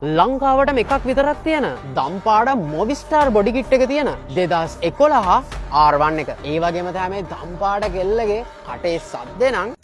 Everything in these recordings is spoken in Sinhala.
ලංකාවට එකක් විතරක් තියෙන දම්පාඩ මොවිස්ටාර් බොඩි කිට් එක තියෙන 2011 R1 එක. ඒ වගේම තමයි මේ දම්පාඩ කෙල්ලගේ කටේ සද්දේ නම්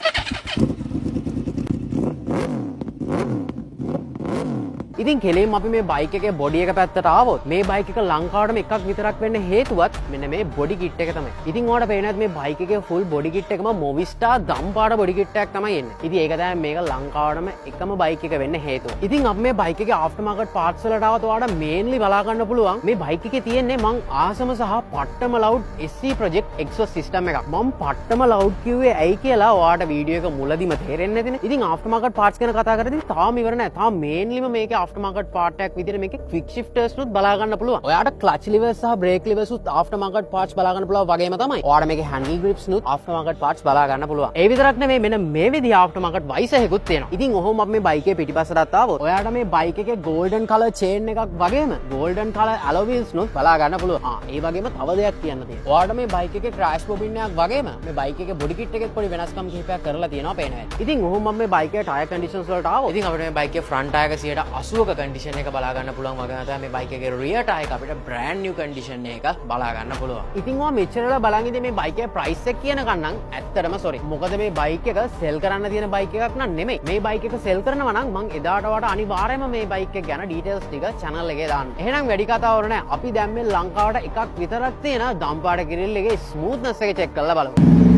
ඉතින් කෙලින්ම අපි මේ බයික් එකේ බොඩි එක පැත්තට ආවොත් මේ බයික් එක ලංකාවටම එකක් විතරක් වෙන්න හේතුවත් මෙන්න මේ බොඩි කිට් එක තමයි. ඉතින් ඔයාලට පේනවා මේ බයික් එකේ ෆුල් බොඩි කිට් එකම මොවිස්ටාර් දම්පාඩ බොඩි කිට් එකක් තමයි එන්නේ. ඉතින් ඒක තමයි මේක ලංකාවටම එකම බයික් එක වෙන්න හේතුව. ඉතින් අපි මේ බයික් එකේ ආෆ්ටර් මාකට් පාර්ට්ස් වලට ආවොත් ඔයාලට මේන්ලි බලා ගන්න පුළුවන් මේ බයික් එකේ තියෙන්නේ මං ආසම සහ පට්ටම ලවුඩ් SC ප්‍රොජෙක්ට් එක්සොස් සිස්ටම් එකක්. මම පට්ටම ලවුඩ් කිව්වේ ඇයි කියලා ඔයාලට වීඩියෝ එක මුලදිම තේරෙන්නේ නැතිනේ. ඉතින් ආෆ්ටර් මාකට් පාර්ට්ස් ගැන කතා කරද්දී තාම ඉවර නැහැ. තාම මේන්ලිම මේකේ ආෆ්ටර් මාකට් පාර්ට් එකක් විදිහට මේකේ ක්වික් ෂිෆ්ටර්ස් නුත් බලා ගන්න පුළුවන්. ඔයාලට ක්ලච් ලිවර්ස් සහ බ්‍රේක් ලිවර්ස් උත් ආෆ්ටර් මාකට් පාර්ට්ස් බලා ගන්න පුළුවන් වගේම තමයි. ඔයාලට මේකේ හැන්ඩල් ග්‍රිප්ස් නුත් ආෆ්ටර් මාකට් පාර්ට්ස් බලා ගන්න පුළුවන්. ඒ විතරක් නෙමෙයි මෙන්න මේ විදිහ ආෆ්ටර් මාකට් වයිසර් එකකුත් තියෙනවා. ඉතින් ඔහොම අපි මේ බයික් එකේ පිටිපස්සට ආවොත් ඔයාලට මේ බයික් එකේ ගෝල්ඩන් කලර් චේන් එකක් වගේම ගෝල්ඩන් කලර් ඇලොයි වීල්ස් නුත් බලා ගන්න පුළුවන්. ඒ වගේම තව දෙයක් කියන්න තියෙනවා. ඔයාලට මේ බයික් එකේ ක්‍රෑෂ් බොබින් එකක් වගේම මේ බයික් එකේ බොඩි කිට් එකේ පොඩි වෙනස්කම් කිහිපයක් කරලා තියෙනවා පේනවා. ඉතින් ඔහොම මේ බයික් එකේ ටයර් කන්ඩිෂන්ස් වලට ආවොත් ඉතින් අපිට මේ බයික් එකේ ෆ්‍රන්ට් ටයර් එක 80ක කන්ඩිෂන් එක බලා ගන්න පුළුවන් වගේම තමයි මේ බයික් එකේ රියර් ටයර් එක අපිට බ්‍රෑන්ඩ් නිව් කන්ඩිෂන් එක බලා ගන්න පුළුවන්. ඉතින් ඔයා මෙච්චරලා බලන් ඉඳි මේ බයික් එකේ ප්‍රයිස් එක කියනකන් නම් ඇත්තටම සෝරි. මොකද මේ බයික් එක සෙල් කරන්න තියෙන බයික් එකක් නන් නෙමෙයි. මේ බයික් එක සෙල් කරනවා නම් මං එදාට වට අනිවාර්යයෙන්ම මේ බයික් එක ගැන ඩීටේල්ස් ටික channel එකේ දාන්න. එහෙනම් වැඩි කතාවක් නැහැ. අපි දැන් මේ ලංකාවට එකක් විතරක් තියෙන දම්පාඩ ග්‍රිල් එකේ ස්මූත්නස් එක චෙක් කරලා බලමු.